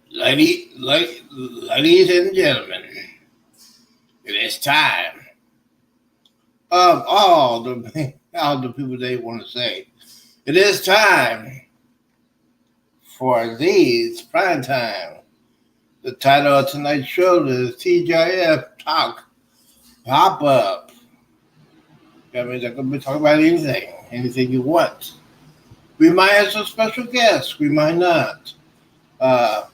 Ladies and gentlemen, it is time of all the people they want to say. It is time for these prime time. The title of tonight's show is Tgif Talk Pop Up. That means I'm going to be talking about anything you want. We might have some special guests, we might not. Uh,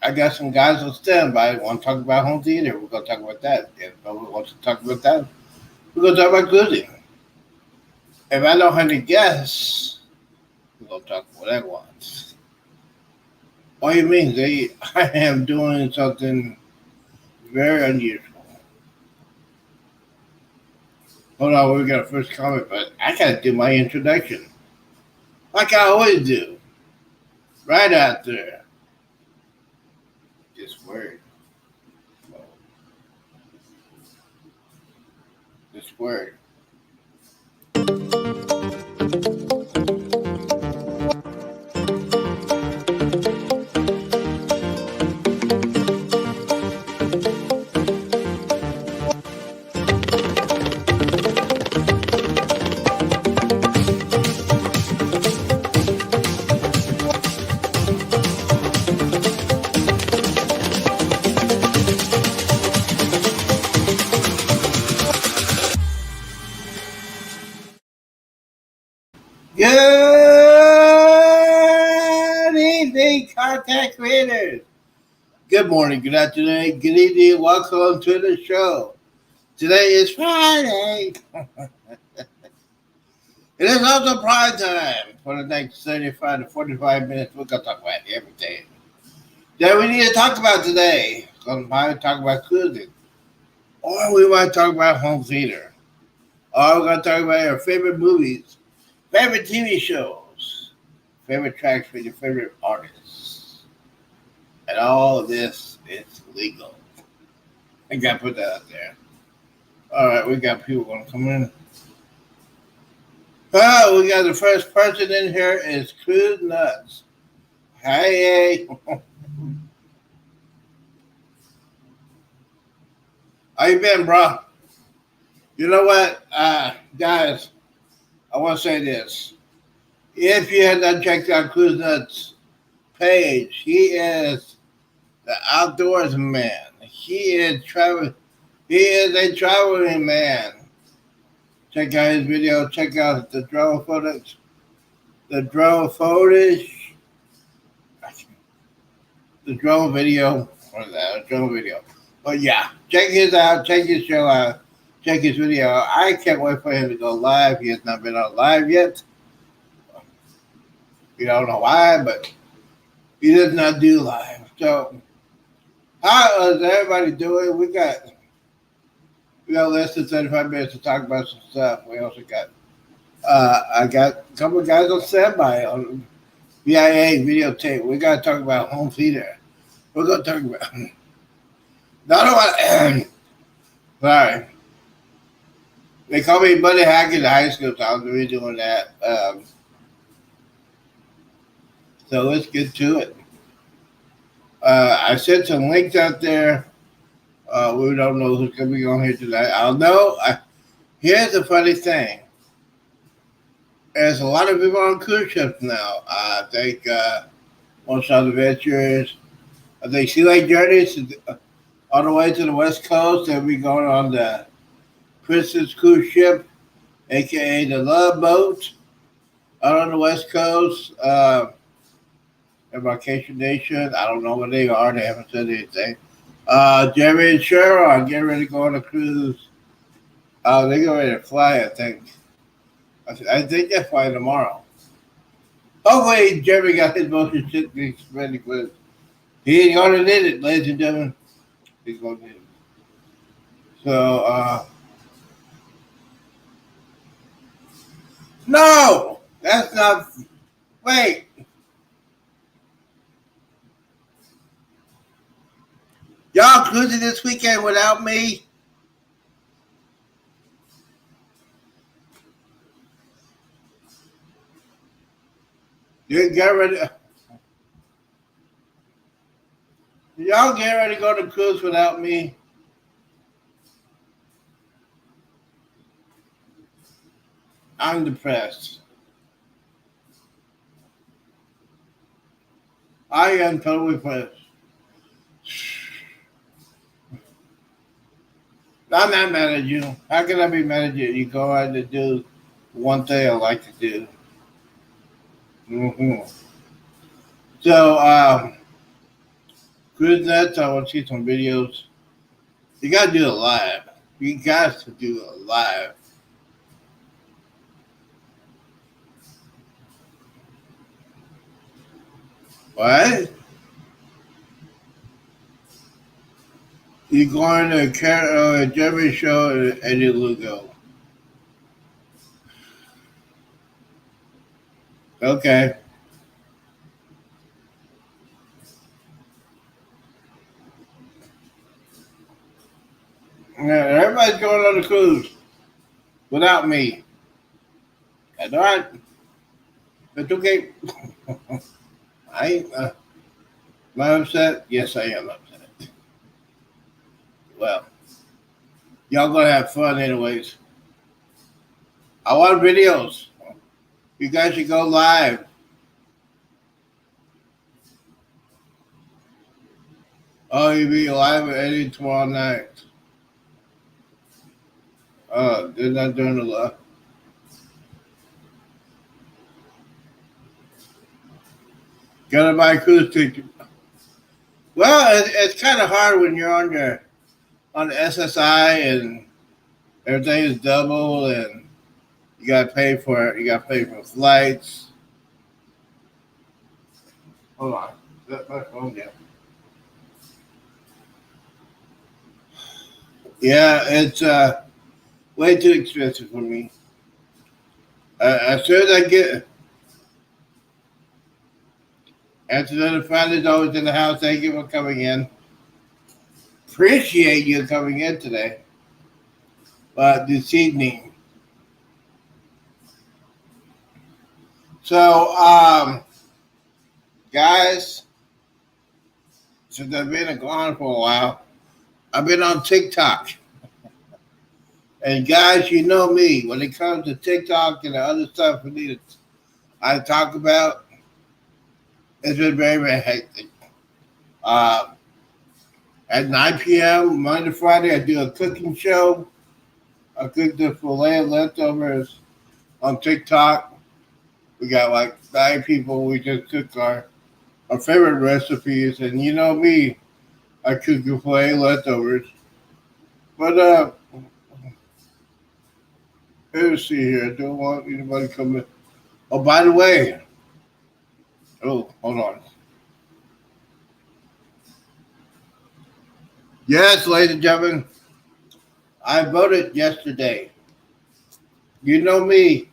I got some guys on standby who want to talk about home theater. We're going to talk about that. If nobody wants to talk about that, we're going to talk about cruising. If I don't have any guests, we're going to talk about what I want. All you mean, I am doing something very unusual. Hold on, we got a first comment, but I got to do my introduction. Like I always do. Right out there. This word. This word. Good evening, content creators. Good morning, good afternoon, good evening. Welcome to the show. Today is Friday. It is also prime time for the next 35 to 45 minutes. We're going to talk about everything that we need to talk about today. We might talk about cruising, or we might talk about home theater, or we're going to talk about our favorite movies, favorite TV shows, favorite tracks for your favorite artists. And all of this is legal. I got to put that out there. All right, we got people going to come in. Oh, we got the first person in here is Cruise Nuts. Hey. How you been, bro? You know what, guys, I want to say this. If you have not checked out Cruise Nuts' page, he is the outdoors man. He is a traveling man. Check out his video. Check out the drone footage. The drone footage. The drone video. What is that? A drone video. But yeah, check his out. Check his show out. Check his video. I can't wait for him to go live. He has not been on live yet. You don't know why, but he does not do live. So, how is everybody doing? We got less than 35 minutes to talk about some stuff. We also got I got a couple of guys on standby on VIA videotape. We got to talk about home theater. We're going to talk about. Sorry. They call me Buddy Hackett in high school, so I'm going to be doing that. So let's get to it. I sent some links out there. We don't know who's going to be on here tonight. I'll know. Here's the funny thing. There's a lot of people on cruise ships now. I think most of the adventurers, I think Sea Lake Journeys on the way to the West Coast. They'll be going on the Princess Cruise Ship, a.k.a. the Love Boat, out on the West Coast. Embarkation Nation, I don't know what they are. They haven't said anything. Jerry and Cheryl are getting ready to go on a cruise. They're getting ready to fly, I think. I think they're flying tomorrow. Hopefully, Jerry got his motion sickness ready for it. He ain't going to need it, ladies and gentlemen. He's going to need it. So, no! That's not. Wait. Y'all cruising this weekend without me? You get ready. Y'all get ready to go to cruise without me? I'm depressed. I am totally depressed. I'm not mad at you. How can I be mad at you? You go out to do one thing I like to do. hmm So, cruise nuts. I want to see some videos. You gotta do it live. You got to do it live. What? You going to a Jeremy show at Eddie Lugo? Okay. Yeah, everybody's going on the cruise without me. That's all right. It's okay. I ain't. Am I upset? Yes, I am upset. Well, y'all gonna have fun anyways. I want videos. You guys should go live. Oh, you'll be live with Eddie tomorrow night. They're not doing a lot. Gotta buy a cruise ticket. Well, it's kind of hard when you're on the SSI and everything is double and you gotta pay for it. You gotta pay for flights. Hold on. Let my phone down. Yeah, it's way too expensive for me. As soon as I get Antonella Friday's always in the house. Thank you for coming in. Appreciate you coming in today. This evening. So, guys, since I've been gone for a while, I've been on TikTok. And guys, you know me. When it comes to TikTok and the other stuff I talk about, it's been very, very hectic. Uh, at 9 p.m. Monday to Friday, I do a cooking show. I cook the filet of leftovers on TikTok. We got like 9 people. We just cook our favorite recipes. And you know me, I cook the filet of leftovers. But let's see here. I don't want anybody coming. Oh, by the way. Oh, hold on. Yes, ladies and gentlemen, I voted yesterday. You know me,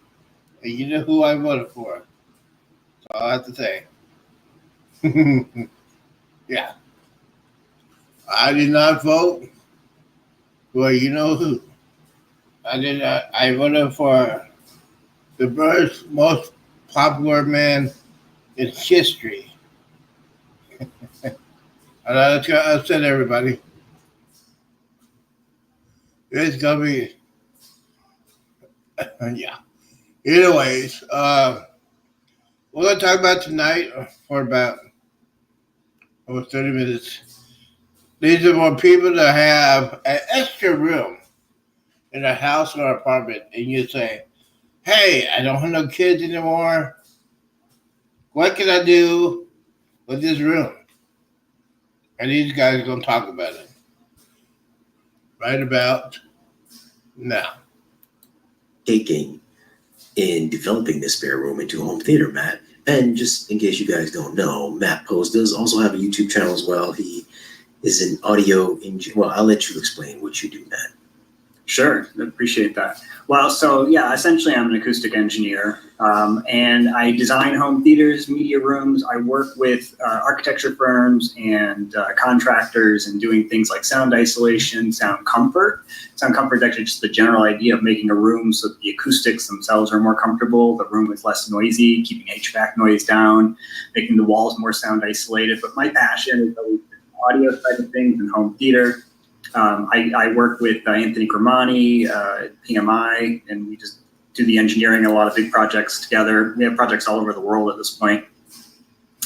and you know who I voted for. That's all I have to say. Yeah. I did not vote for you know who. I did not. I voted for the most popular man in history. And that's gonna upset everybody. It's gonna be, yeah. Anyways, we're gonna talk about tonight for about over 30 minutes. These are for people that have an extra room in a house or apartment, and you say, "Hey, I don't have no kids anymore. What can I do with this room?" And these guys are gonna talk about it right about now. Taking in developing this spare room into a home theater, Matt. And just in case you guys don't know, Matt Post does also have a YouTube channel as well. He is an audio engineer. Well, I'll let you explain what you do, Matt. Sure, appreciate that. Well, so yeah, essentially I'm an acoustic engineer, and I design home theaters, media rooms. I work with architecture firms and contractors and doing things like sound isolation, sound comfort. Sound comfort is actually just the general idea of making a room so that the acoustics themselves are more comfortable, the room is less noisy, keeping HVAC noise down, making the walls more sound isolated. But my passion is always audio side of things in home theater. I work with Anthony Gramani, PMI, and we just do the engineering, a lot of big projects together. We have projects all over the world at this point.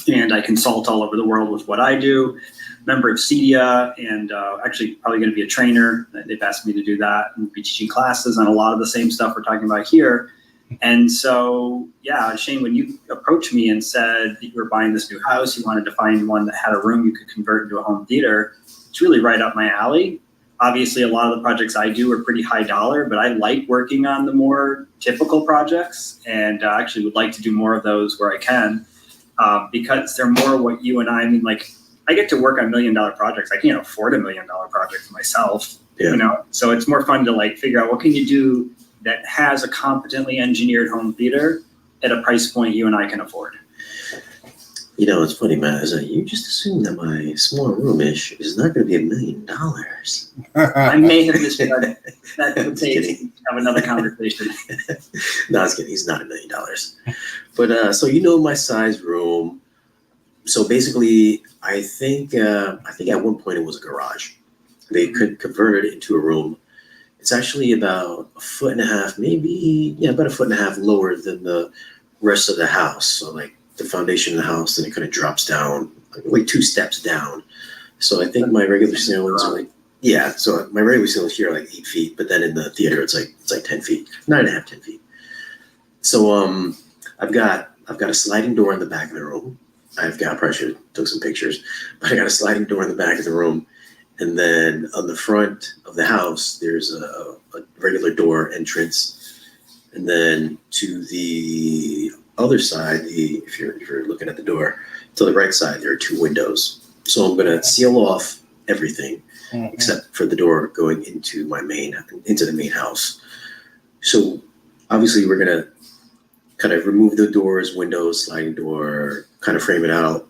And I consult all over the world with what I do. Member of CEDIA, and actually probably going to be a trainer. They've asked me to do that and be teaching classes on a lot of the same stuff we're talking about here. And so, yeah, Shane, when you approached me and said that you were buying this new house, you wanted to find one that had a room you could convert into a home theater, it's really right up my alley. Obviously, a lot of the projects I do are pretty high dollar, but I like working on the more typical projects, and actually would like to do more of those where I can, because they're more what you and I mean, like, I get to work on $1 million projects. I can't afford $1 million project myself, you know? So it's more fun to like figure out what can you do that has a competently engineered home theater at a price point you and I can afford. You know, it's funny, Matt, is that you just assumed that my small room-ish is not going to be $1 million. I may have misread it. That would take have another conversation. No, I was kidding. He's not $1 million. But so you know my size room. So basically, I think at one point it was a garage. They could convert it into a room. It's actually about 1.5 feet, maybe, about 1.5 feet lower than the rest of the house. So like the foundation of the house, and it kind of drops down, like 2 steps down. So I think my regular ceilings are like, so my regular ceilings here are like 8 feet, but then in the theater it's like 10 feet, 9.5, 10 feet. So I've got a sliding door in the back of the room. Probably should have took some pictures, but I got a sliding door in the back of the room. And then on the front of the house, there's a regular door entrance. And then to the other side, if you're looking at the door, to the right side, there are 2 windows. So I'm going to seal off everything except for the door going into the main house. So obviously we're going to kind of remove the doors, windows, sliding door, kind of frame it out,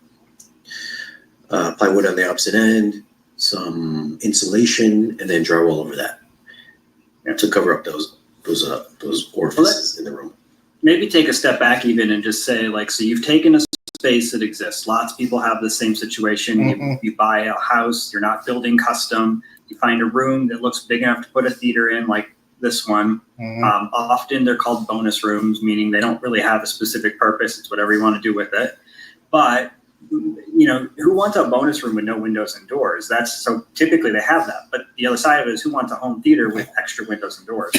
plywood on the opposite end, some insulation, and then drywall over that to cover up those orifices in the room. Maybe take a step back even and just say, like, so you've taken a space that exists. Lots of people have the same situation. You buy a house, you're not building custom. You find a room that looks big enough to put a theater in, like this one. Often they're called bonus rooms, meaning they don't really have a specific purpose. It's whatever you want to do with it. But you know, who wants a bonus room with no windows and doors? So typically they have that. But the other side of it is, who wants a home theater with extra windows and doors?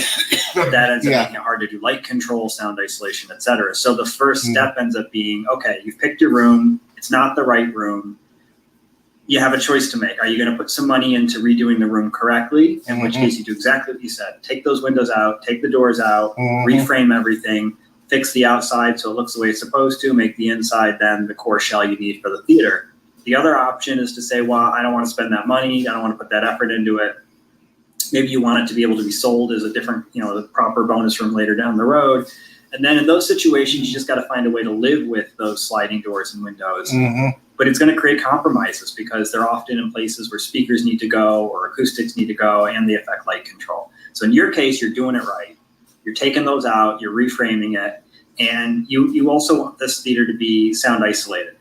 That ends up making it hard to do light control, sound isolation, etc. So the first step ends up being, okay, you've picked your room. It's not the right room. You have a choice to make. Are you going to put some money into redoing the room correctly? In which case you do exactly what you said. Take those windows out, take the doors out, reframe everything, fix the outside so it looks the way it's supposed to, make the inside then the core shell you need for the theater. The other option is to say, well, I don't want to spend that money. I don't want to put that effort into it. Maybe you want it to be able to be sold as a different, the proper bonus room later down the road. And then in those situations, you just got to find a way to live with those sliding doors and windows. But it's going to create compromises because they're often in places where speakers need to go or acoustics need to go, and they affect light control. So in your case, you're doing it right. You're taking those out, you're reframing it, and you also want this theater to be sound isolated.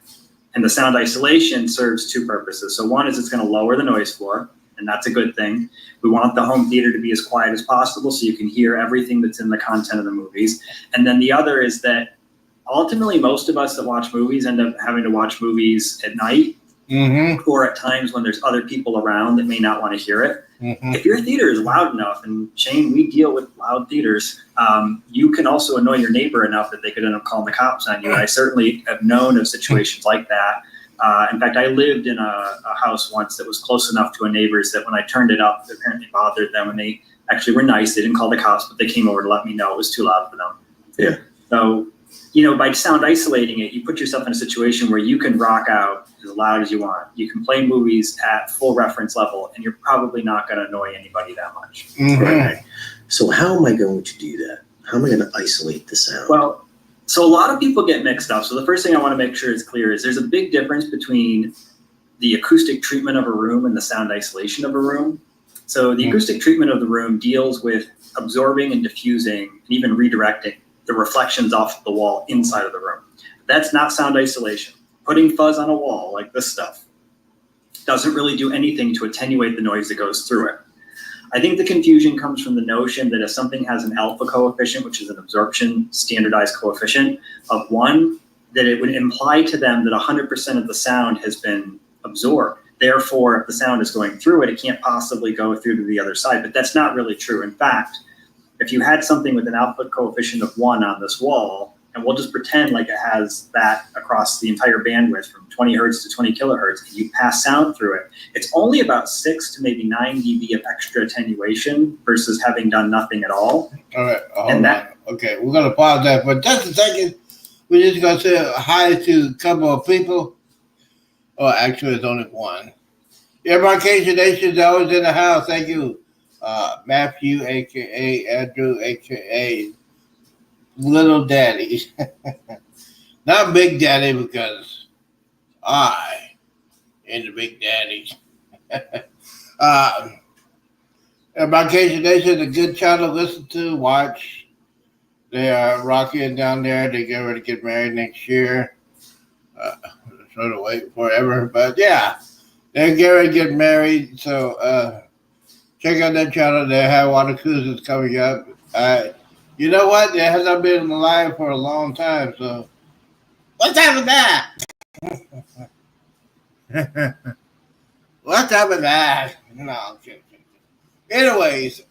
And the sound isolation serves 2 purposes. So one is it's going to lower the noise floor, and that's a good thing. We want the home theater to be as quiet as possible so you can hear everything that's in the content of the movies. And then the other is that ultimately most of us that watch movies end up having to watch movies at night or at times when there's other people around that may not want to hear it. If your theater is loud enough, and Shane, we deal with loud theaters, you can also annoy your neighbor enough that they could end up calling the cops on you. And I certainly have known of situations like that. In fact, I lived in a house once that was close enough to a neighbor's that when I turned it up, it apparently bothered them, and they actually were nice. They didn't call the cops, but they came over to let me know it was too loud for them. Yeah. So, by sound isolating it, you put yourself in a situation where you can rock out as loud as you want. You can play movies at full reference level, and you're probably not going to annoy anybody that much. Right. So how am I going to do that? How am I going to isolate the sound? Well, so a lot of people get mixed up. So the first thing I want to make sure is clear is there's a big difference between the acoustic treatment of a room and the sound isolation of a room. So the acoustic treatment of the room deals with absorbing and diffusing and even redirecting the reflections off the wall inside of the room. That's not sound isolation. Putting fuzz on a wall like this stuff, doesn't really do anything to attenuate the noise that goes through it. I think the confusion comes from the notion that if something has an alpha coefficient, which is an absorption standardized coefficient of 1, that it would imply to them that 100% of the sound has been absorbed. Therefore, if the sound is going through it, it can't possibly go through to the other side. But that's not really true. In fact, if you had something with an output coefficient of 1 on this wall, and we'll just pretend like it has that across the entire bandwidth from 20 hertz to 20 kilohertz, and you pass sound through it, it's only about 6 to maybe 9 dB of extra attenuation versus having done nothing at all. All right, hold on. Okay, we're going to pause that for just a second. We're just going to say hi to a couple of people. Oh, actually, it's only one. Embarkation Nation is always in the house. Thank you. Matthew, a.k.a. Andrew, a.k.a. Little Daddy. Not Big Daddy, because I am the Big Daddy. Embarkation Nation is a good channel to listen to, watch. They are rocking down there. They get ready to get married next year. Sort of wait forever, but yeah, they're going to get married. So check out that channel. They have water cruises coming up. You know what? It hasn't been alive for a long time. So what's up with that? What's up with that? No, I'm kidding. Anyways,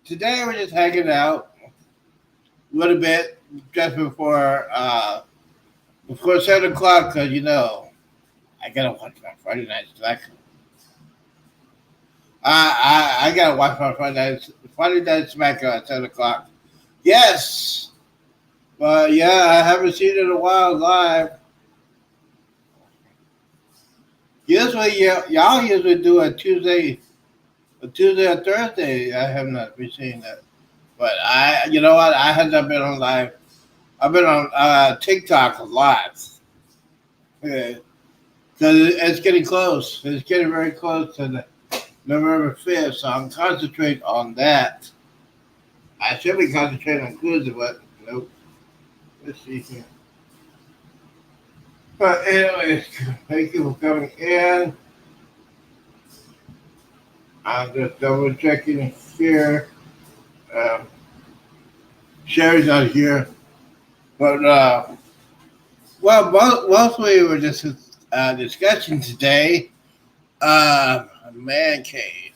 today we're just hanging out a little bit just before 7 o'clock, because, you know, I got to watch my Friday night selection. I got to watch my Friday night SmackDown at 7 o'clock. Yes. But, yeah, I haven't seen it in a while live. Usually, y'all usually do a Tuesday or Thursday. I have not been seeing that. But you know what? I have not been on live. I've been on TikTok a lot. Because it's getting close. It's getting very close to the November 5th, so I'm concentrating on that. I should be concentrating on cruising, but nope. Let's see here. But anyways, thank you for coming in. I'm just double checking here. Sherry's not here. But, well, mostly we're just discussing today a man cave.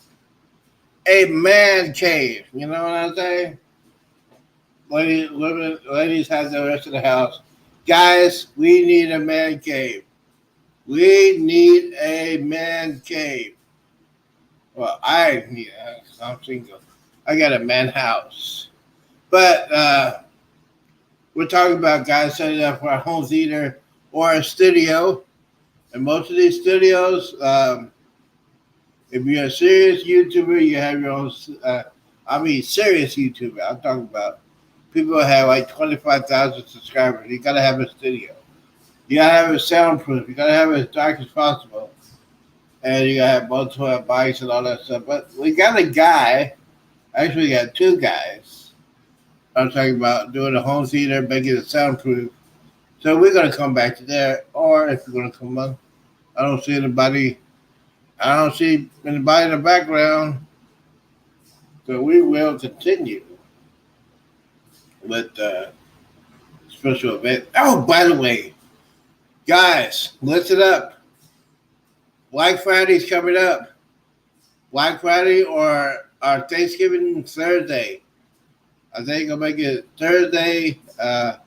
A man cave. You know what I'm saying? Ladies have the rest of the house. Guys, we need a man cave. We need a man cave. Well, I'm single. I got a man house. But we're talking about guys setting up for a home theater or a studio. And most of these studios, if you're a serious YouTuber, you have your own, serious YouTuber. I'm talking about people who have like 25,000 subscribers. You got to have a studio. You got to have it soundproof. You got to have it as dark as possible. And you got to have multiple mics and all that stuff. But we got a guy, actually got two guys. I'm talking about doing a home theater, making it soundproof. So we're going to come back to there. Or if you're going to come on, I don't see anybody in the background. So we will continue with the special event. Oh, by the way, guys, listen up. Black Friday's coming up. Black Friday or Thanksgiving Thursday. I think I'll make it Thursday. I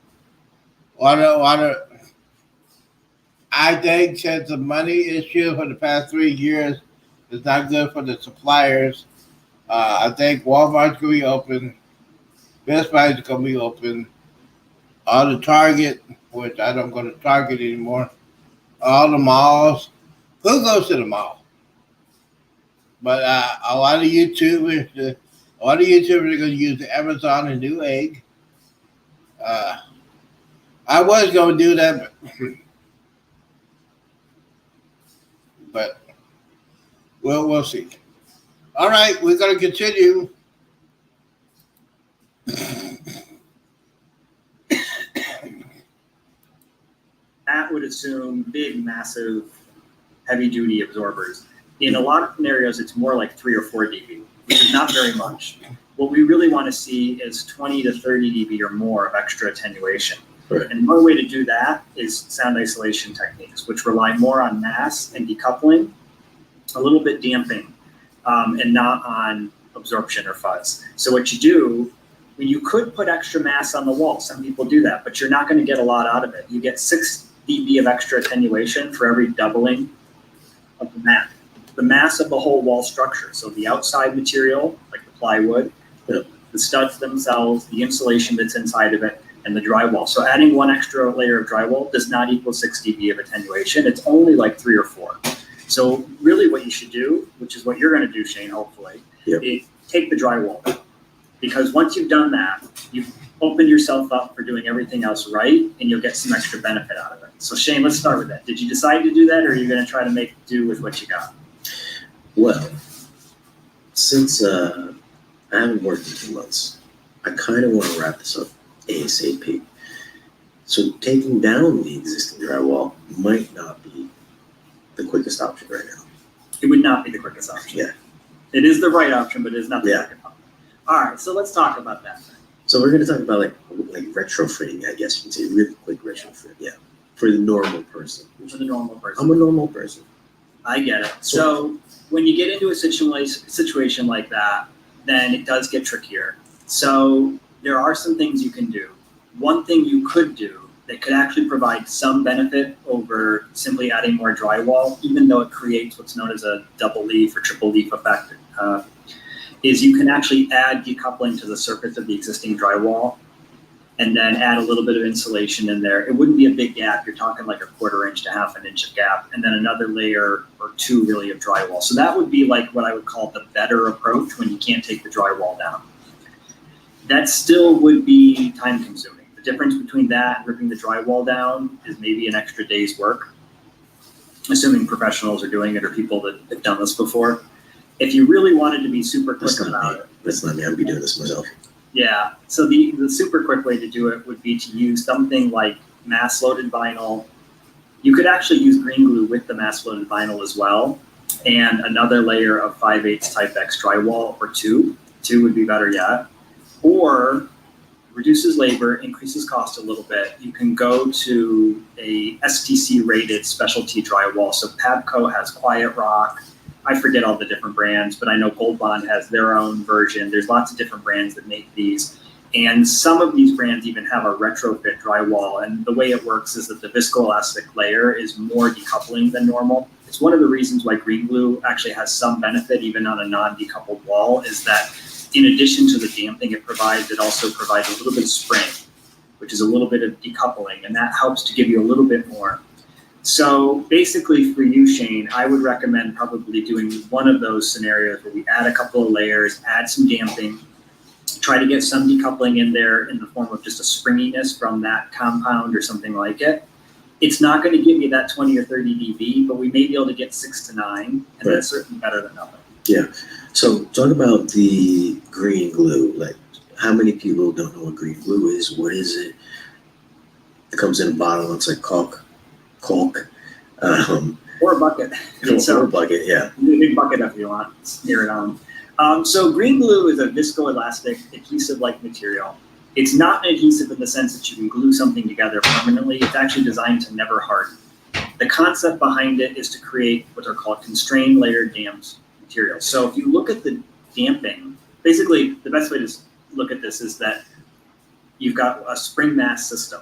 think since the money issue for the past 3 years is not good for the suppliers, I think Walmart's going to be open. Best Buy's going to be open. All the Target, which I don't go to Target anymore. All the malls. Who goes to the mall? But a lot of YouTubers are going to use the Amazon and Newegg. I was going to do that, but we'll see. All right, we're going to continue. That would assume big, massive heavy duty absorbers. In a lot of scenarios, it's more like 3 or 4 dB, which is not very much. What we really want to see is 20 to 30 dB or more of extra attenuation. Right. And one way to do that is sound isolation techniques, which rely more on mass and decoupling, a little bit damping, and not on absorption or fuzz. So what you do, when you could put extra mass on the wall, some people do that, but you're not going to get a lot out of it. You get 6 dB of extra attenuation for every doubling of the mass. The mass of the whole wall structure, so the outside material, like the plywood, the studs themselves, the insulation that's inside of it, and the drywall. So adding 1 extra layer of drywall does not equal 6 dB of attenuation. It's only like 3 or 4. So really what you should do, which is what you're going to do, Shane, hopefully, is take the drywall down. Because once you've done that, you've opened yourself up for doing everything else right, and you'll get some extra benefit out of it. So Shane, let's start with that. Did you decide to do that, or are you going to try to make do with what you got? Well, since I haven't worked in 2 months, I kind of want to wrap this up ASAP. So taking down the existing drywall might not be the quickest option right now. It would not be the quickest option. Yeah. It is the right option, but it is not the quickest option. All right, so let's talk about that. So we're going to talk about like retrofitting, I guess you can say, really quick retrofit. Yeah. For the normal person. For the normal person. I'm a normal person. I get it. So when you get into a situation like that, then it does get trickier. So there are some things you can do. One thing you could do that could actually provide some benefit over simply adding more drywall, even though it creates what's known as a double leaf or triple leaf effect, is you can actually add decoupling to the surface of the existing drywall and then add a little bit of insulation in there. It wouldn't be a big gap. You're talking like a 1/4 inch to 1/2 inch of gap, and then another layer or 2 really of drywall. So that would be like what I would call the better approach when you can't take the drywall down. That still would be time consuming. The difference between that and ripping the drywall down is maybe an extra day's work, assuming professionals are doing it or people that have done this before. If you really wanted to be super quick about it. That's not me. I'd be doing this myself. Yeah. So the super quick way to do it would be to use something like mass loaded vinyl. You could actually use green glue with the mass loaded vinyl as well, and another layer of 5/8 type X drywall or 2. 2 would be better yet. Or reduces labor, increases cost a little bit. You can go to a STC rated specialty drywall. So Pabco has Quiet Rock. I forget all the different brands, but I know Gold Bond has their own version. There's lots of different brands that make these. And some of these brands even have a retrofit drywall. And the way it works is that the viscoelastic layer is more decoupling than normal. It's one of the reasons why green glue actually has some benefit even on a non-decoupled wall, is that in addition to the damping it provides, it also provides a little bit of spring, which is a little bit of decoupling, and that helps to give you a little bit more. So basically for you, Shane, I would recommend probably doing one of those scenarios where we add a couple of layers, add some damping, try to get some decoupling in there in the form of just a springiness from that compound or something like it. It's not going to give you that 20 or 30 dB, but we may be able to get 6 to 9, and that's certainly better than nothing. Yeah. So talk about the green glue. Like, how many people don't know what green glue is? What is it? It comes in a bottle. It's like caulk. Or a bucket. Or a bucket, yeah. A big bucket if you want. Smear it on. So green glue is a viscoelastic adhesive-like material. It's not an adhesive in the sense that you can glue something together permanently. It's actually designed to never harden. The concept behind it is to create what are called constrained layered damped materials. So if you look at the damping, basically the best way to look at this is that you've got a spring mass system.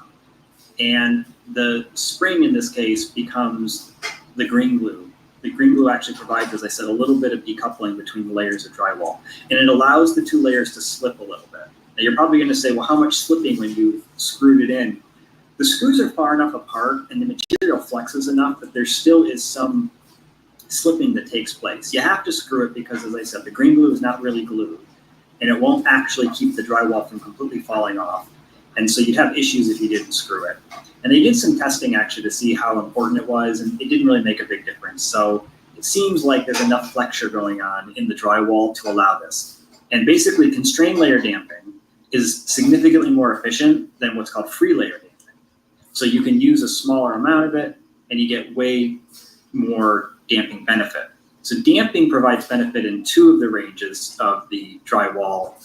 And the spring in this case becomes the green glue. The green glue actually provides, as I said, a little bit of decoupling between the layers of drywall. And it allows the 2 layers to slip a little bit. Now you're probably going to say, well, how much slipping when you screwed it in? The screws are far enough apart and the material flexes enough that there still is some slipping that takes place. You have to screw it because, as I said, the green glue is not really glued, and it won't actually keep the drywall from completely falling off. And so you'd have issues if you didn't screw it. And they did some testing actually to see how important it was, and it didn't really make a big difference. So it seems like there's enough flexure going on in the drywall to allow this. And basically constrained layer damping is significantly more efficient than what's called free layer damping. So you can use a smaller amount of it and you get way more damping benefit. So damping provides benefit in two of the ranges of the drywall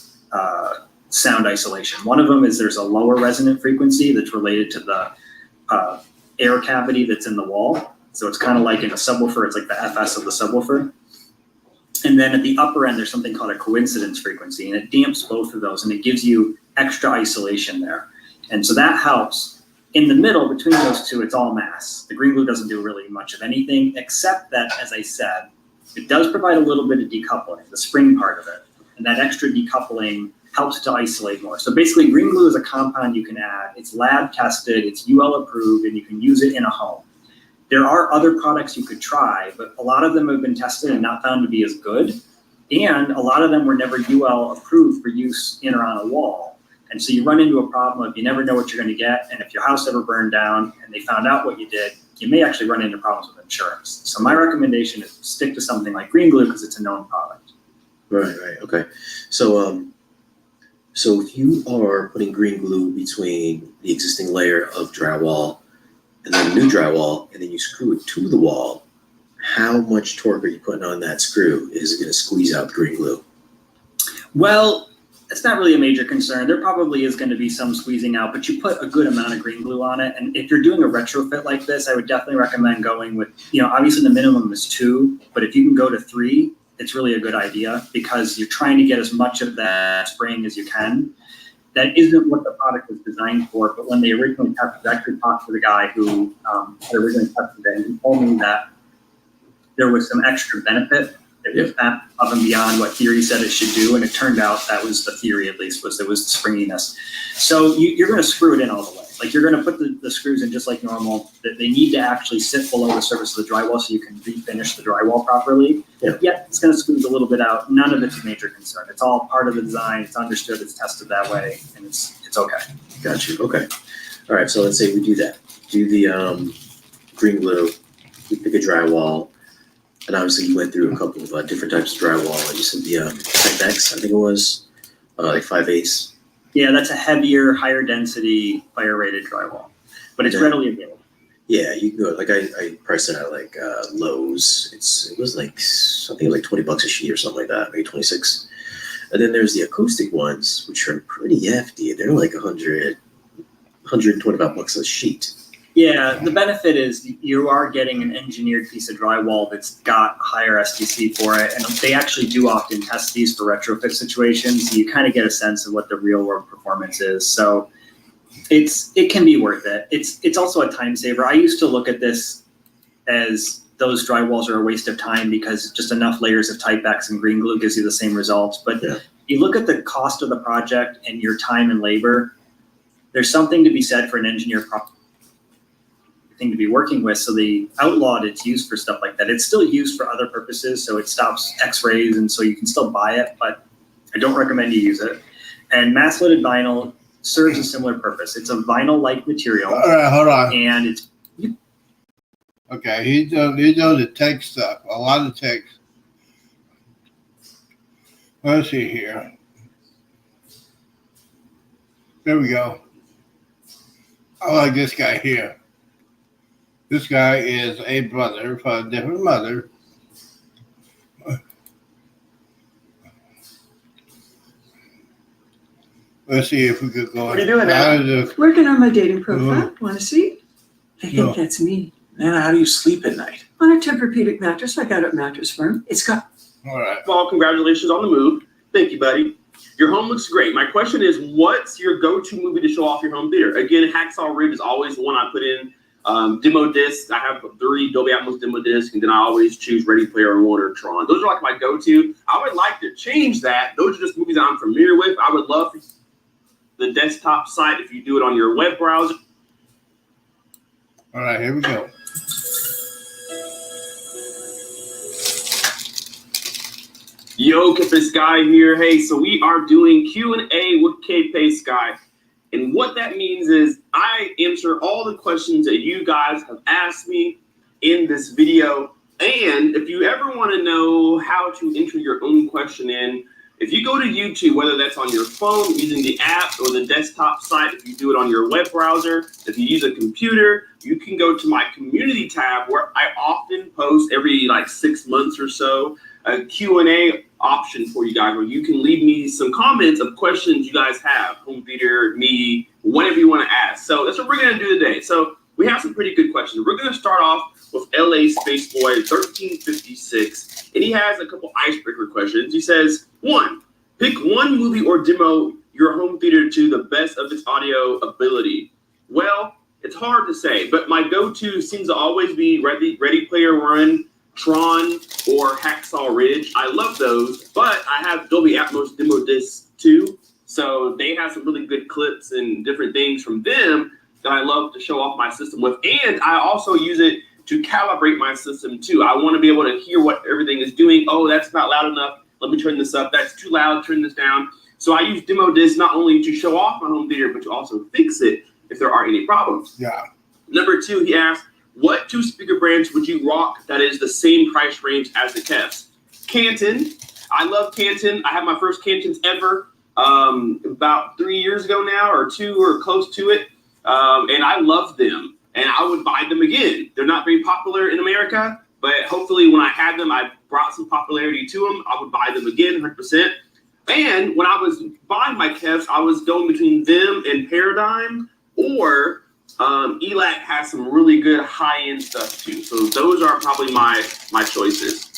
sound isolation. One of them is there's a lower resonant frequency that's related to the air cavity that's in the wall. So it's kind of like in a subwoofer, it's like the FS of the subwoofer. And then at the upper end, there's something called a coincidence frequency, and it damps both of those, and it gives you extra isolation there. And so that helps. In the middle, between those two, it's all mass. The green glue doesn't do really much of anything, except that, as I said, it does provide a little bit of decoupling, the spring part of it. And that extra decoupling helps to isolate more. So basically, green glue is a compound you can add. It's lab tested, it's UL approved, and you can use it in a home. There are other products you could try, but a lot of them have been tested and not found to be as good. And a lot of them were never UL approved for use in or on a wall. And so you run into a problem if you never know what you're going to get. And if your house ever burned down and they found out what you did, you may actually run into problems with insurance. So my recommendation is stick to something like green glue because it's a known product. Right, okay. So so if you are putting green glue between the existing layer of drywall and then new drywall, and then you screw it to the wall, how much torque are you putting on that screw? Is it going to squeeze out the green glue? Well, it's not really a major concern. There probably is going to be some squeezing out, but you put a good amount of green glue on it. And if you're doing a retrofit like this, I would definitely recommend going with, obviously the minimum is 2, but if you can go to 3, it's really a good idea because you're trying to get as much of that spraying as you can. That isn't what the product was designed for, but when they originally tested, I actually talked to the guy who originally tested it, and he told me that there was some extra benefit that was above and beyond what theory said it should do, and it turned out that was the theory, at least, was there was the springiness. So you're going to screw it in all the way. Like you're going to put the screws in just like normal. That they need to actually sit below the surface of the drywall so you can refinish the drywall properly. Yeah, it's going to squeeze a little bit out. None of it's a major concern. It's all part of the design. It's understood. It's tested that way, and it's okay. Got you. Okay. All right. So let's say we do that. Do the green glue. We pick a drywall, and obviously you went through a couple of different types of drywall. And you said the Type X, I think it was, like 5/8. Yeah, that's a heavier, higher density, fire rated drywall, but it's readily available. Yeah, you can go, like I priced it at like Lowe's. It was like, I think like $20 a sheet or something like that, maybe 26. And then there's the acoustic ones, which are pretty hefty. They're like 100, 125 bucks a sheet. Yeah, the benefit is you are getting an engineered piece of drywall that's got higher STC for it, and they actually do often test these for retrofit situations. So you kind of get a sense of what the real world performance is. So it can be worth it. It's also a time saver. I used to look at this as those drywalls are a waste of time because just enough layers of Type X and green glue gives you the same results. But you look at the cost of the project and your time and labor, there's something to be said for an engineer thing to be working with. So they outlawed its use for stuff like that. It's still used for other purposes, so it stops X-rays, and so you can still buy it, but I don't recommend you use it. And mass-loaded vinyl serves a similar purpose. It's a vinyl-like material. All right, hold on. And it's okay. He does the tech stuff. A lot of tech. Let's see here. There we go. I like this guy here. This guy is a brother from a different mother. Let's see if we could go. What are you doing now? Working on my dating profile. Want to see? I think that's me. Nana, how do you sleep at night? On a Tempur-Pedic mattress I got at Mattress Firm. It's got... All right. Well, congratulations on the move. Thank you, buddy. Your home looks great. My question is, what's your go-to movie to show off your home theater? Again, Hacksaw Ridge is always the one I put in. Demo discs. I have 3 Dolby Atmos demo discs, and then I always choose Ready Player One or Tron. Those are like my go-to. I would like to change that. Those are just movies that I'm familiar with. I would love the desktop site if you do it on your web browser. All right, here we go. Yo, K Sky here. Hey, so we are doing Q&A with K Sky. And what that means is I answer all the questions that you guys have asked me in this video. And if you ever want to know how to enter your own question in, if you go to YouTube, whether that's on your phone using the app or the desktop site, if you do it on your web browser, if you use a computer, you can go to my community tab where I often post every like 6 months or so a Q&A option for you guys where you can leave me some comments of questions you guys have, home theater, me, whatever you want to ask. So that's what we're going to do today. So we have some pretty good questions. We're going to start off with LA Spaceboy 1356, and he has a couple icebreaker questions. He says, 1, pick one movie or demo your home theater to the best of its audio ability. Well, it's hard to say, but my go-to seems to always be Ready Player One, Tron, or Hacksaw Ridge. I love those, but I have Dolby Atmos demo discs too, so they have some really good clips and different things from them that I love to show off my system with, and I also use it to calibrate my system too. I want to be able to hear what everything is doing. Oh, that's not loud enough. Let me turn this up. That's too loud. Turn this down. So I use demo discs not only to show off my home theater, but to also fix it if there are any problems. Yeah. Number 2, he asked, what 2 speaker brands would you rock that is the same price range as the Tgifs? Canton. I love Canton. I had my first Cantons ever about 3 years ago now, or 2 or close to it. And I love them. And I would buy them again. They're not very popular in America, but hopefully when I had them, I brought some popularity to them. I would buy them again, 100%. And when I was buying my Tgifs, I was going between them and Paradigm, or ELAC has some really good high-end stuff too. So those are probably my choices.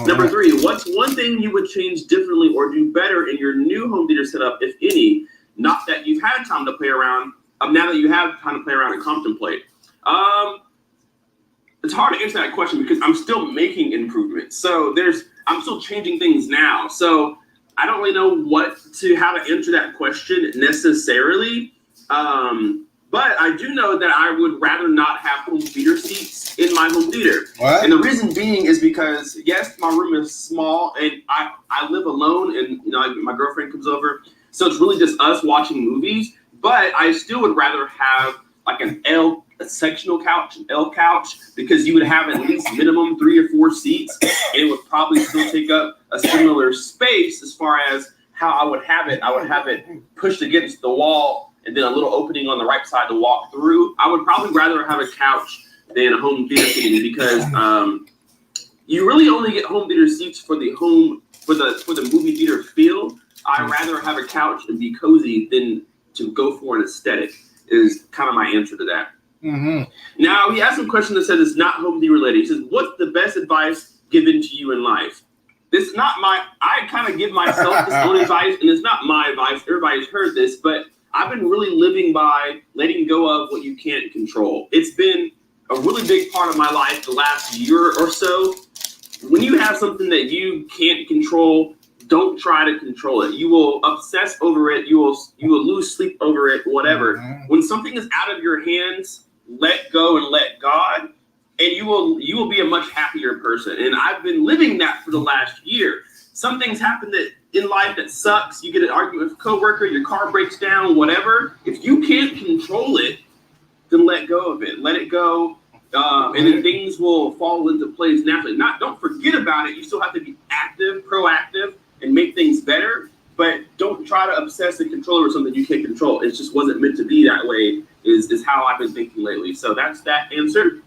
Number 3, what's one thing you would change differently or do better in your new home theater setup, if any? Not that you've had time to play around. Now that you have time to play around and contemplate. It's hard to answer that question because I'm still making improvements. So I'm still changing things now. So I don't really know how to answer that question necessarily. But I do know that I would rather not have home theater seats in my home theater. What? And the reason being is because, yes, my room is small and I live alone, and my girlfriend comes over. So it's really just us watching movies. But I still would rather have like a sectional couch, an L couch, because you would have at least minimum 3 or 4 seats, and it would probably still take up a similar space as far as how I would have it. I would have it pushed against the wall and then a little opening on the right side to walk through. I would probably rather have a couch than a home theater seating because you really only get home theater seats for the movie theater feel. I'd rather have a couch and be cozy than to go for an aesthetic, is kind of my answer to that. Mm-hmm. Now, he asked some question that says it's not home theater related. He says, what's the best advice given to you in life? This is not I kind of give myself this own advice, and it's not my advice. Everybody's heard this, but I've been really living by letting go of what you can't control. It's been a really big part of my life the last year or so. When you have something that you can't control, don't try to control it. You will obsess over it. You will lose sleep over it, whatever. Mm-hmm. When something is out of your hands, let go and let God, and you will be a much happier person. And I've been living that for the last year. Some things happen in life that sucks. You get an argument with a coworker, your car breaks down, whatever. If you can't control it, then let go of it. Let it go. And then things will fall into place naturally. Don't forget about it. You still have to be active, proactive, and make things better, but don't try to obsess and control over something you can't control. It just wasn't meant to be that way, is how I've been thinking lately. So that's that answer.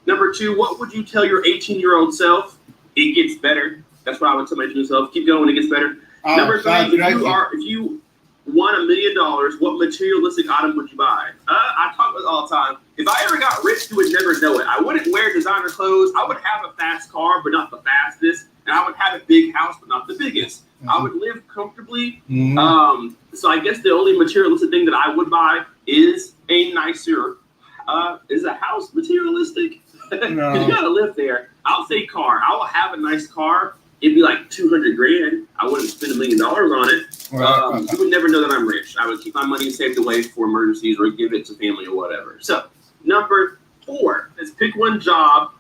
Number 2, what would you tell your 18-year-old self? It gets better. That's what I would tell my 18-year-old self. Keep going, it gets better. Number 3, if you won $1 million, what materialistic item would you buy? I talk about it all the time. If I ever got rich, you would never know it. I wouldn't wear designer clothes. I would have a fast car, but not the fastest. And I would have a big house, but not the biggest. Mm-hmm. I would live comfortably. Mm-hmm. So I guess the only materialistic thing that I would buy is a nicer, is a house materialistic? No. You gotta live there. I'll say car. I will have a nice car. It'd be like $200,000. I wouldn't spend $1 million on it. You would never know that I'm rich. I would keep my money saved away for emergencies or give it to family or whatever. So number 4, let's pick one job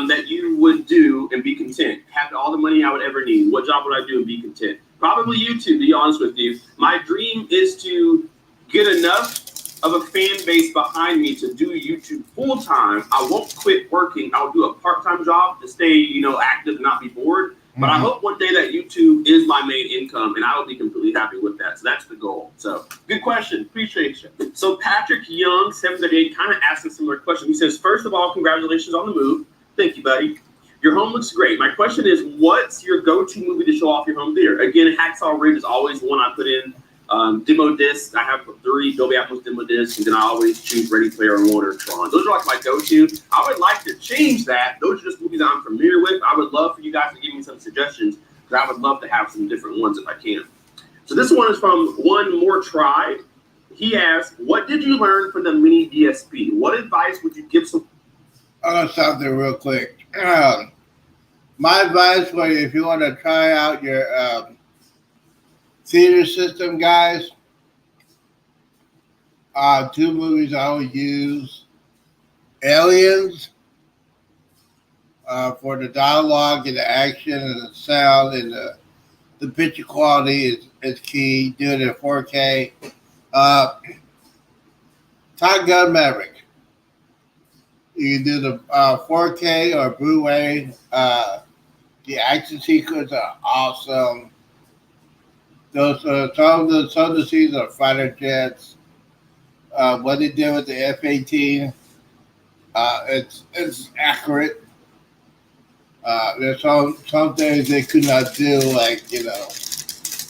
that you would do and be content. Have all the money I would ever need. What job would I do and be content? Probably YouTube, to be honest with you. My dream is to get enough of a fan base behind me to do YouTube full time. I won't quit working. I'll do a part-time job to stay, active and not be bored. But I hope one day that YouTube is my main income, and I will be completely happy with that. So that's the goal. So good question. Appreciate you. So Patrick Young, 738, kind of asked a similar question. He says, first of all, congratulations on the move. Thank you, buddy. Your home looks great. My question is, what's your go-to movie to show off your home theater? Again, Hacksaw Ridge is always one I put in. Demo discs, I have 3 Dolby Atmos demo discs, and then I always choose Ready Player One or Tron. Those are like my go-to. I would like to change that. Those are just movies I'm familiar with. I would love for you guys to give me some suggestions, because I would love to have some different ones if I can. So this one is from One More Try. He asks, what did you learn from the mini DSP? What advice would you give some? I'm going to stop there real quick. My advice for you, if you want to try out your theater system, guys, 2 movies I would use. Aliens, for the dialogue and the action and the sound and the picture quality is key. Do it in 4K. Top Gun Maverick. You can do the 4K or Blu-ray. The action sequences are awesome. Those some of the scenes are fighter jets. What they did with the F-18, it's accurate. There's some things they could not do, like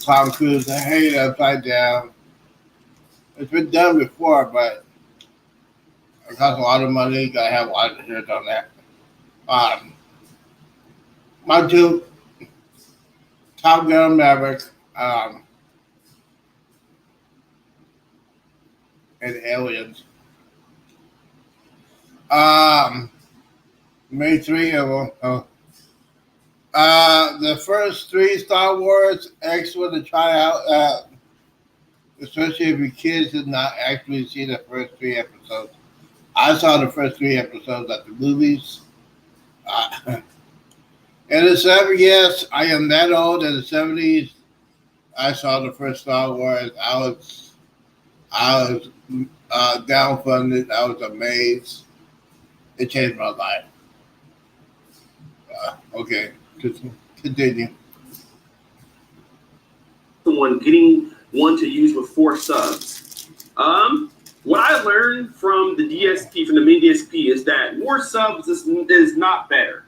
Tom Cruise, the head upside down. It's been done before, but it costs a lot of money. You gotta have a lot of shit on that. My 2, Top Gun Maverick, and Aliens. Made 3 of them. The first 3 Star Wars, excellent to try out, especially if your kids did not actually see the first 3 episodes. I saw the first 3 episodes at the movies. In the 70s, yes, I am that old. In the 70s, I saw the first Star Wars. I was downfunded. I was amazed. It changed my life. Okay, continue. Someone getting one to use with 4 subs. What I learned from the DSP, from the mini DSP, is that more subs is not better.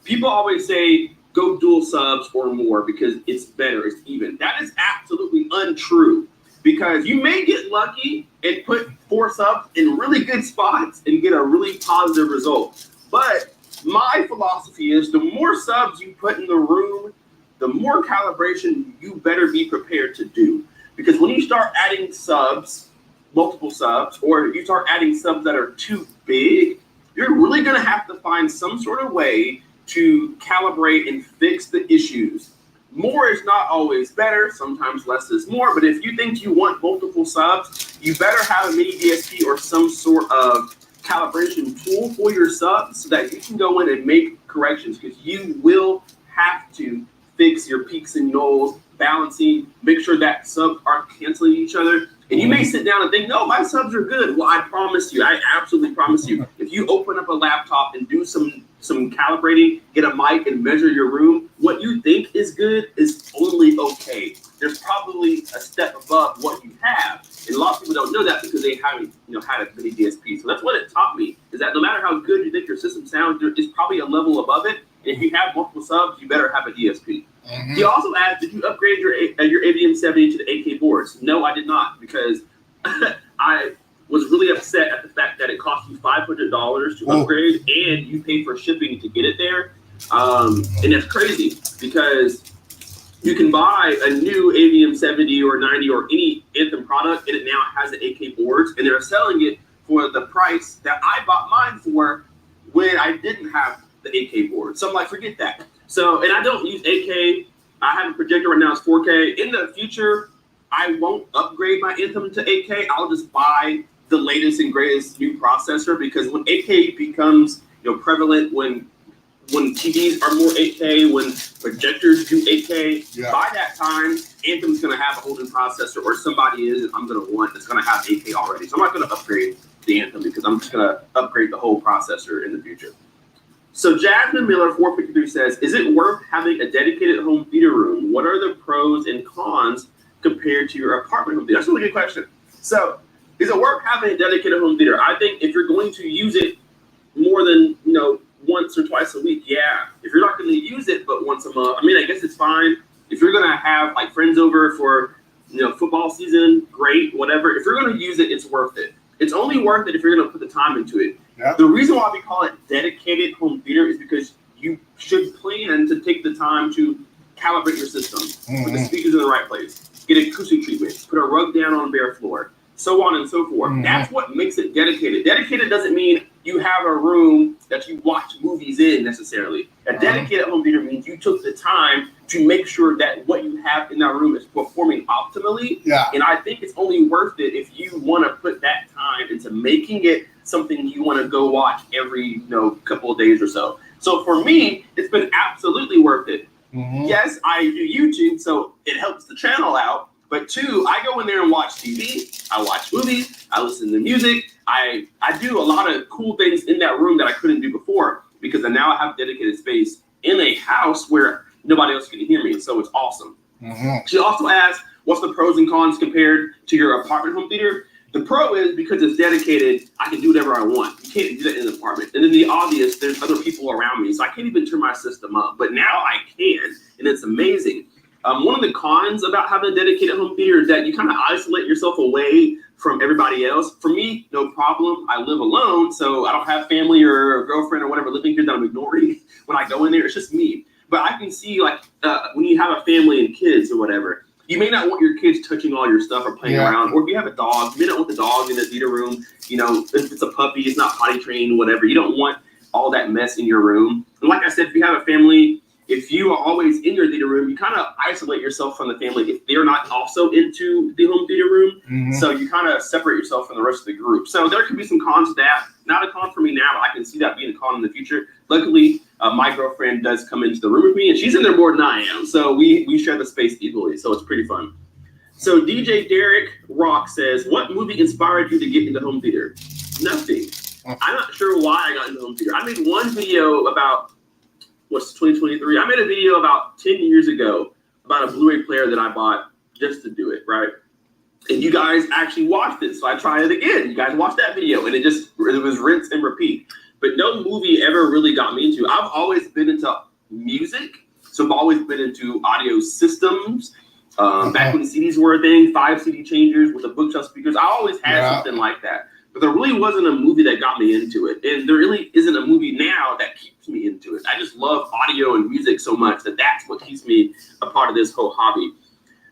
People always say go dual subs or more because it's better, it's even. That is absolutely untrue, because you may get lucky and put 4 subs in really good spots and get a really positive result. But my philosophy is the more subs you put in the room, the more calibration you better be prepared to do. Because when you start adding subs, multiple subs, or you start adding subs that are too big, you're really going to have to find some sort of way to calibrate and fix the issues. More is not always better. Sometimes less is more. But if you think you want multiple subs, you better have a mini DSP or some sort of calibration tool for your subs so that you can go in and make corrections, because you will have to fix your peaks and lows, balancing, make sure that subs aren't canceling each other. And you may sit down and think, no, my subs are good. Well, I promise you, I absolutely promise you, if you open up a laptop and do some calibrating, get a mic and measure your room, what you think is good is only okay. There's probably a step above what you have. And a lot of people don't know that because they haven't had a mini DSP. So that's what it taught me, is that no matter how good you think your system sounds, there is probably a level above it. And if you have multiple subs, you better have a DSP. Mm-hmm. He also asked, did you upgrade your AVM70 to the 8K boards? No, I did not, because I was really upset at the fact that it cost you $500 to upgrade, and you pay for shipping to get it there. And that's crazy, because you can buy a new AVM70 or 90 or any Anthem product, and it now has the 8K boards, and they're selling it for the price that I bought mine for when I didn't have the 8K board. So I'm like, forget that. So, and I don't use 8K. I have a projector right now, it's 4K. In the future, I won't upgrade my Anthem to 8K. I'll just buy the latest and greatest new processor, because when 8K becomes prevalent, when TVs are more 8K, when projectors do 8K, by that time, Anthem's going to have a whole new processor, or somebody is, and I'm going to want that's going to have 8K already. So I'm not going to upgrade the Anthem, because I'm just going to upgrade the whole processor in the future. So Jasmine Miller 453 says, is it worth having a dedicated home theater room? What are the pros and cons compared to your apartment home theater? That's a really good question. So is it worth having a dedicated home theater? I think if you're going to use it more than, once or twice a week, yeah. If you're not going to use it but once a month, I mean, I guess it's fine. If you're going to have like friends over for, football season, great, whatever. If you're going to use it, it's worth it. It's only worth it if you're going to put the time into it. Yep. The reason why we call it dedicated home theater is because you should plan to take the time to calibrate your system, put the speakers in the right place, get acoustic treatment, put a rug down on a bare floor, so on and so forth. That's what makes it dedicated. Dedicated doesn't mean you have a room that you watch movies in necessarily. A dedicated home theater means you took the time to make sure that what you have in that room is performing optimally. Yeah. And I think it's only worth it if you want to put that time into making it something you want to go watch every couple of days or so. So for me, it's been absolutely worth it. Yes, I do YouTube, so it helps the channel out. But two, I go in there and watch TV. I watch movies. I listen to music. I do a lot of cool things in that room that I couldn't do before because now I have dedicated space in a house where nobody else can hear me. So it's awesome. She also asked, what's the pros and cons compared to your apartment home theater? The pro is because it's dedicated, I can do whatever I want. You can't do that in an apartment. And then the obvious, there's other people around me, so I can't even turn my system up. But now I can, and it's amazing. One of the cons about having a dedicated home theater is that you kind of isolate yourself away from everybody else. For me, no problem. I live alone, so I don't have family or a girlfriend or whatever living here that I'm ignoring when I go in there. It's just me. But I can see, when you have a family and kids or whatever, you may not want your kids touching all your stuff or playing around. Or if you have a dog, you may not want the dog in the theater room. If it's a puppy, it's not potty trained, whatever. You don't want all that mess in your room. And like I said, if you have a family, if you are always in your theater room, you kind of isolate yourself from the family if they're not also into the home theater room. So you kind of separate yourself from the rest of the group. So there could be some cons to that. Not a con for me now, but I can see that being a con in the future. Luckily, my girlfriend does come into the room with me, and she's in there more than I am. So we share the space equally, so it's pretty fun. So DJ Derek Rock says, what movie inspired you to get into home theater? Nothing. I'm not sure why I got into home theater. I made one video about 2023. I made a video about 10 years ago about a Blu-ray player that I bought just to do it, right? And you guys actually watched it, so I tried it again. You guys watched that video, and it was rinse and repeat. But no movie ever really got me into. I've always been into music, so I've always been into audio systems. Back when the CDs were a thing, 5 CD changers with the bookshelf speakers. I always had something like that. But there really wasn't a movie that got me into it. And there really isn't a movie now that keeps me into it. I just love audio and music so much that's what keeps me a part of this whole hobby.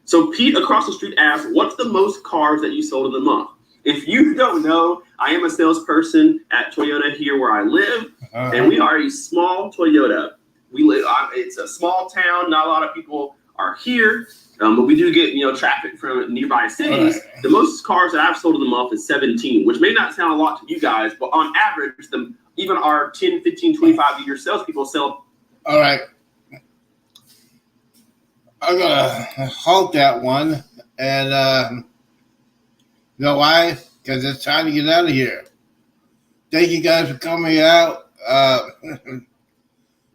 So Pete across the street asked, what's the most cars that you sold in a month? If you don't know, I am a salesperson at Toyota here where I live. And we are a small Toyota. It's a small town. Not a lot of people are here. But we do get, traffic from nearby cities. The most cars that I've sold in the month is 17, which may not sound a lot to you guys, but on average, even our 10, 15, 25-year salespeople sell. All right. I'm going to halt that one. And you know why? Because it's time to get out of here. Thank you guys for coming out.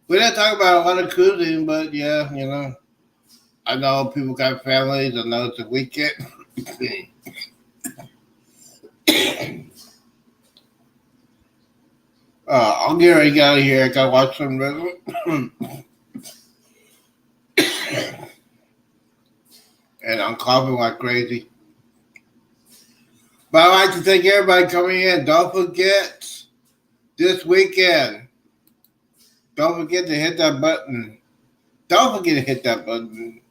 We didn't talk about a lot of cruising, but yeah, I know people got families. I know it's a weekend. I'll get ready to get out of here. I got to watch some and I'm coughing like crazy. But I'd like to thank everybody coming in. Don't forget, this weekend, don't forget to hit that button. Don't forget to hit that button.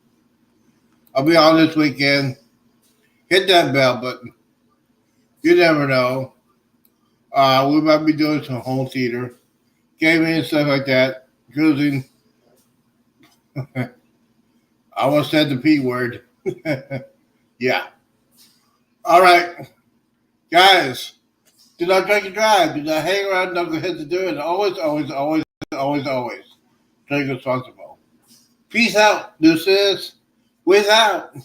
I'll be on this weekend. Hit that bell button. You never know. We might be doing some home theater, gaming and stuff like that. Cruising. I almost said the P word. Yeah. All right. Guys, do not drink and drive. Do not hang around knuckleheads to do it. Always, always, always, always, always drink responsible. Peace out. This is Without.